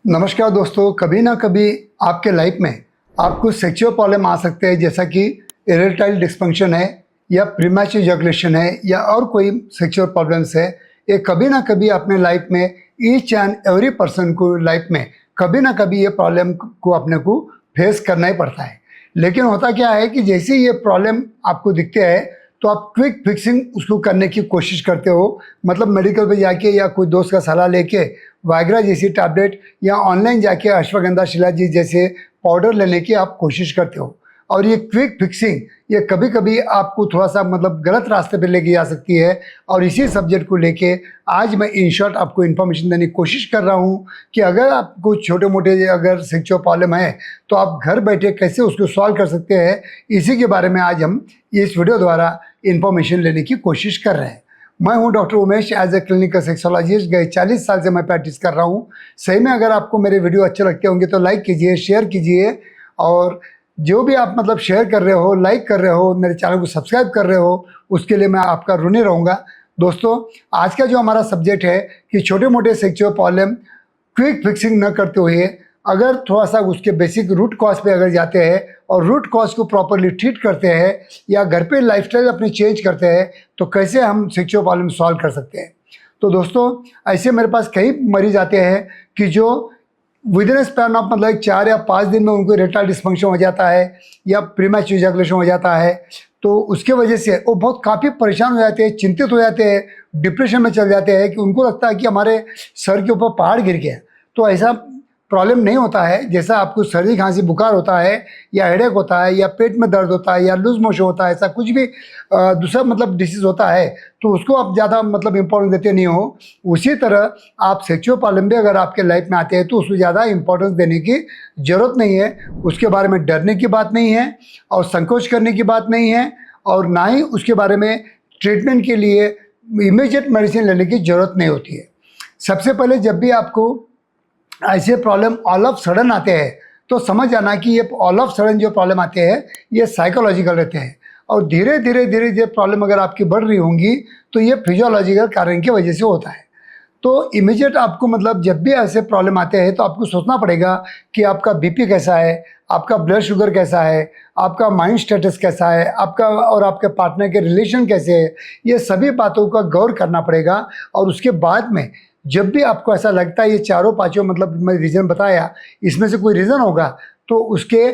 नमस्कार दोस्तों, कभी ना कभी आपके लाइफ में आपको सेक्सुअल प्रॉब्लम आ सकते हैं, जैसा कि इरेक्टाइल डिस्फंक्शन है या प्रीमैच्योर इजैकुलेशन है या और कोई सेक्सुअल प्रॉब्लम्स है। ये कभी ना कभी अपने लाइफ में ईच एंड एवरी पर्सन को लाइफ में कभी ना कभी ये प्रॉब्लम को अपने को फेस करना ही पड़ता है। लेकिन होता क्या है कि जैसे ये प्रॉब्लम आपको दिखते हैं तो आप क्विक फिक्सिंग उसको करने की कोशिश करते हो, मतलब मेडिकल पे जाके या कोई दोस्त का सलाह लेके वाइग्रा जैसी टैबलेट या ऑनलाइन जाके अश्वगंधा शिलाजीत जैसे पाउडर लेने की आप कोशिश करते हो। और ये क्विक फिक्सिंग ये कभी कभी आपको थोड़ा सा मतलब गलत रास्ते पे लेके जा सकती है। और इसी सब्जेक्ट को लेके आज मैं इन शॉर्ट आपको इन्फॉर्मेशन देने की कोशिश कर रहा हूँ कि अगर आपको छोटे मोटे अगर सेक्सुअल प्रॉब्लम है तो आप घर बैठे कैसे उसको सॉल्व कर सकते हैं, इसी के बारे में आज हम इस वीडियो द्वारा इन्फॉर्मेशन लेने की कोशिश कर रहे हैं। मैं हूं doctor Umesh, as a clinical sexologist. गए 40 साल से मैं प्रैक्टिस कर रहा हूं। सही में अगर आपको मेरे वीडियो अच्छे लगते होंगे तो लाइक कीजिए, शेयर कीजिए, और जो भी आप मतलब शेयर कर रहे हो, लाइक कर रहे हो, मेरे चैनल को सब्सक्राइब कर रहे हो, उसके लिए मैं आपका ऋणी रहूँगा। दोस्तों, आज का जो हमारा सब्जेक्ट है कि छोटे मोटे सेक्सुअल प्रॉब्लम क्विक फिक्सिंग न करते हुए अगर थोड़ा सा उसके बेसिक रूट कॉज पे अगर जाते हैं और रूट कॉज को प्रॉपरली ट्रीट करते हैं या घर पे लाइफस्टाइल अपनी चेंज करते हैं तो कैसे हम सेक्सुअल प्रॉब्लम सॉल्व कर सकते हैं। तो दोस्तों, ऐसे मेरे पास कई मरीज आते हैं कि जो विद इन स्पैन ऑफ मतलब 4 या 5 दिन में उनको इरेक्टाइल डिस्फंक्शन हो जाता है या प्रीमैच्योर इजैकुलेशन हो जाता है। तो उसके वजह से वो बहुत काफ़ी परेशान हो जाते हैं, चिंतित हो जाते हैं, डिप्रेशन में चल जाते हैं कि उनको लगता है कि हमारे सर के ऊपर पहाड़ गिर गया। तो ऐसा प्रॉब्लम नहीं होता है। जैसा आपको सर्दी खांसी बुखार होता है या हेडेक होता है या पेट में दर्द होता है या लूज मोशन होता है, ऐसा कुछ भी दूसरा मतलब डिसीज़ होता है तो उसको आप ज़्यादा मतलब इम्पोर्टेंस देते नहीं हो। उसी तरह आप सेक्सुअल प्रॉब्लम भी अगर आपके लाइफ में आते हैं तो उसको ज़्यादा इंपॉर्टेंस देने की ज़रूरत नहीं है। उसके बारे में डरने की बात नहीं है और संकोच करने की बात नहीं है, और ना ही उसके बारे में ट्रीटमेंट के लिए इमीडिएट मेडिसिन लेने की ज़रूरत नहीं होती है। सबसे पहले जब भी आपको ऐसे प्रॉब्लम ऑल ऑफ सडन आते हैं तो समझ जाना कि ये ऑल ऑफ सडन जो प्रॉब्लम आते हैं ये साइकोलॉजिकल रहते हैं, और धीरे धीरे ये प्रॉब्लम अगर आपकी बढ़ रही होंगी तो ये फिजियोलॉजिकल कारण की वजह से होता है। तो इमीडिएट आपको मतलब जब भी ऐसे प्रॉब्लम आते हैं तो आपको सोचना पड़ेगा कि आपका बीपी कैसा है, आपका ब्लड शुगर कैसा है, आपका माइंड स्टेटस कैसा है, आपका और आपके पार्टनर के रिलेशन कैसे है। ये सभी बातों का गौर करना पड़ेगा। और उसके बाद में जब भी आपको ऐसा लगता है ये चारों पांचों मतलब मैं रीज़न बताया इसमें से कोई रीज़न होगा तो उसके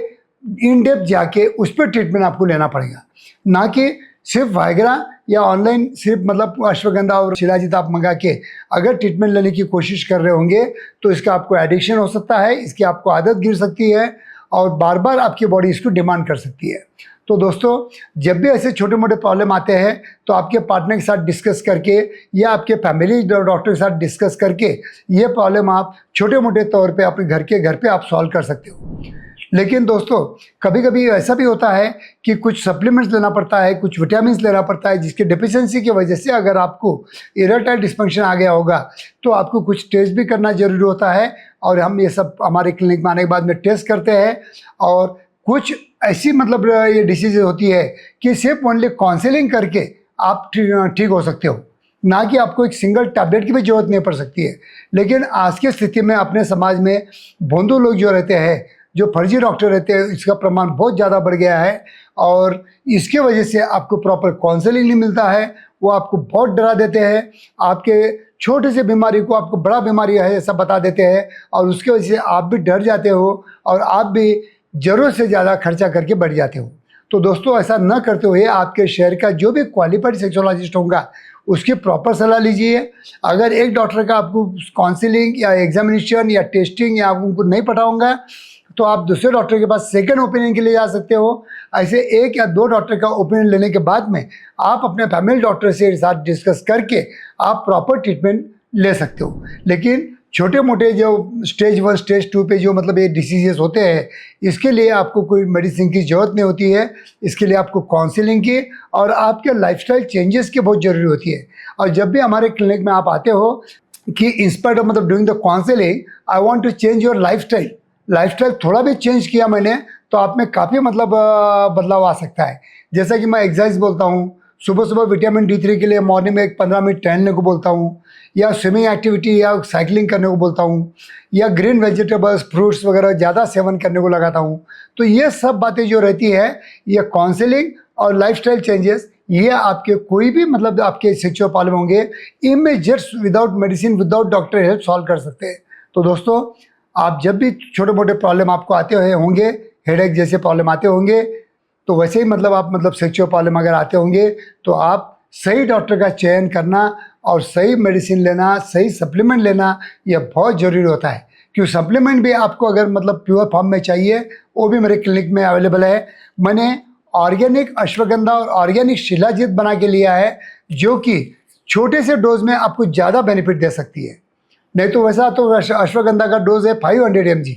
इन डेप्थ जाके उस पर ट्रीटमेंट आपको लेना पड़ेगा, ना कि सिर्फ वाइग्रा या ऑनलाइन सिर्फ मतलब अश्वगंधा और शिलाजीत आप मंगा के अगर ट्रीटमेंट लेने की कोशिश कर रहे होंगे तो इसका आपको एडिक्शन हो सकता है, इसकी आपको आदत गिर सकती है और बार बार आपकी बॉडी इसको डिमांड कर सकती है। तो दोस्तों, जब भी ऐसे छोटे मोटे प्रॉब्लम आते हैं तो आपके पार्टनर के साथ डिस्कस करके या आपके फैमिली डॉक्टर के साथ डिस्कस करके ये प्रॉब्लम आप छोटे मोटे तौर पे अपने घर पे आप सॉल्व कर सकते हो। लेकिन दोस्तों, कभी कभी ऐसा भी होता है कि कुछ सप्लीमेंट्स लेना पड़ता है, कुछ विटामिन लेना पड़ता है, जिसके डिफिशियंसी की वजह से अगर आपको इरेक्टाइल डिस्फंक्शन आ गया होगा तो आपको कुछ टेस्ट भी करना जरूरी होता है। और हम ये सब हमारे क्लिनिक में आने के बाद में टेस्ट करते हैं। और कुछ ऐसी मतलब ये डिसीज होती है कि सिर्फ ओनली काउंसलिंग करके आप ठीक हो सकते हो, ना कि आपको एक सिंगल टैबलेट की भी जरूरत नहीं पड़ सकती है। लेकिन आज की स्थिति में अपने समाज में भोंदू लोग जो रहते हैं, जो फर्जी डॉक्टर रहते हैं, इसका प्रमाण बहुत ज़्यादा बढ़ गया है और इसके वजह से आपको प्रॉपर काउंसलिंग नहीं मिलता है। वो आपको बहुत डरा देते हैं, आपके छोटे से बीमारी को आपको बड़ा बीमारी है ऐसा बता देते हैं, और उसकी वजह से आप भी डर जाते हो और आप भी ज़रूरत से ज़्यादा खर्चा करके बढ़ जाते हो। तो दोस्तों, ऐसा न करते हुए आपके शहर का जो भी क्वालिफाइड सेक्सोलॉजिस्ट होगा उसकी प्रॉपर सलाह लीजिए। अगर एक डॉक्टर का आपको काउंसलिंग या एग्जामिनेशन या टेस्टिंग या उनको नहीं पटाऊंगा तो आप दूसरे डॉक्टर के पास सेकंड ओपिनियन के लिए जा सकते हो। ऐसे 1 या 2 डॉक्टर का ओपिनियन लेने के बाद में आप अपने फैमिली डॉक्टर से साथ डिस्कस करके आप प्रॉपर ट्रीटमेंट ले सकते हो। लेकिन छोटे मोटे जो स्टेज 1 स्टेज 2 पे जो मतलब ये डिसीजेस होते हैं, इसके लिए आपको कोई मेडिसिन की ज़रूरत नहीं होती है। इसके लिए आपको काउंसलिंग की और आपके लाइफस्टाइल चेंजेस की बहुत ज़रूरी होती है। और जब भी हमारे क्लिनिक में आप आते हो कि इंस्पाइट ऑफ मतलब doing the counselling I want to change your lifestyle थोड़ा भी चेंज किया मैंने तो आप में काफ़ी मतलब बदलाव आ सकता है। जैसा कि मैं एक्सरसाइज बोलता हूँ, सुबह सुबह विटामिन D3 के लिए मॉर्निंग में एक 15 मिनट टहलने को बोलता हूँ, या स्विमिंग एक्टिविटी या साइकिलिंग करने को बोलता हूँ, या ग्रीन वेजिटेबल्स फ्रूट्स वगैरह ज़्यादा सेवन करने को लगाता हूँ। तो ये सब बातें जो रहती है, ये काउंसलिंग और लाइफस्टाइल चेंजेस, ये आपके कोई भी मतलब आपके सेक्सुअल प्रॉब्लम होंगे immediate without medicine without doctor help solve कर सकते हैं। तो दोस्तों, आप जब भी छोटे मोटे प्रॉब्लम आपको आते हुए होंगे, हेडेक जैसे प्रॉब्लम आते होंगे, तो वैसे ही मतलब आप मतलब सेक्सुअल प्रॉब्लम अगर आते होंगे तो आप सही डॉक्टर का चयन करना और सही मेडिसिन लेना, सही सप्लीमेंट लेना, यह बहुत ज़रूरी होता है। क्यों सप्लीमेंट भी आपको अगर मतलब प्योर फॉर्म में चाहिए, वो भी मेरे क्लिनिक में अवेलेबल है। मैंने ऑर्गेनिक अश्वगंधा और ऑर्गेनिक शिलाजीत बना के लिया है, जो कि छोटे से डोज में आपको ज़्यादा बेनिफिट दे सकती है। नहीं तो वैसा तो अश्वगंधा का डोज है 500 mg,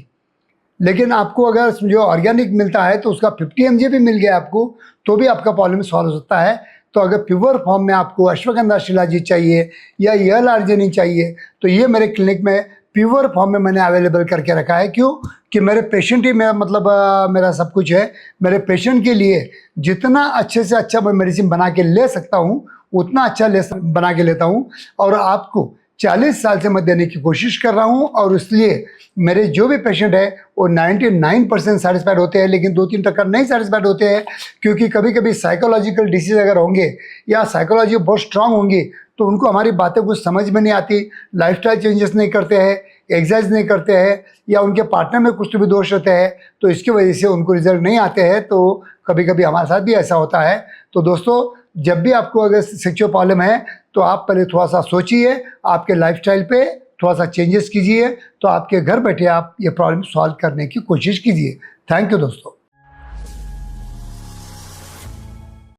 लेकिन आपको अगर जो ऑर्गेनिक मिलता है तो उसका 50 mg भी मिल गया आपको, तो भी आपका प्रॉब्लम सॉल्व होता है। तो अगर प्योर फॉर्म में आपको अश्वगंधा शिलाजीत चाहिए या L-आर्जिनिन चाहिए, तो ये मेरे क्लिनिक में प्योर फॉर्म में मैंने अवेलेबल करके रखा है। क्यों कि मेरे पेशेंट ही मेरा मतलब मेरा सब कुछ है। मेरे पेशेंट के लिए जितना अच्छे से अच्छा मैं मेडिसिन बना के ले सकता हूँ, उतना अच्छा बना के लेता हूँ, और आपको 40 साल से मैं देने की कोशिश कर रहा हूँ। और इसलिए मेरे जो भी पेशेंट है वो 99% सेटिस्फाइड होते हैं, लेकिन 2-3% नहीं सेटिस्फाइड होते हैं, क्योंकि कभी कभी साइकोलॉजिकल डिसीज अगर होंगे या साइकोलॉजी बहुत स्ट्रांग होंगी तो उनको हमारी बातें कुछ समझ में नहीं आती, लाइफस्टाइल चेंजेस नहीं करते हैं, एक्सरसाइज नहीं करते हैं, या उनके पार्टनर में कुछ तो भी दोष रहते हैं, तो इसकी वजह से उनको रिजल्ट नहीं आते हैं। तो कभी कभी हमारे साथ भी ऐसा होता है। तो दोस्तों, जब भी आपको अगर सेक्सुअल प्रॉब्लम है तो आप पहले थोड़ा सा सोचिए, आपके लाइफस्टाइल पे थोड़ा सा चेंजेस कीजिए, तो आपके घर बैठे आप ये प्रॉब्लम सॉल्व करने की कोशिश कीजिए। थैंक यू दोस्तों।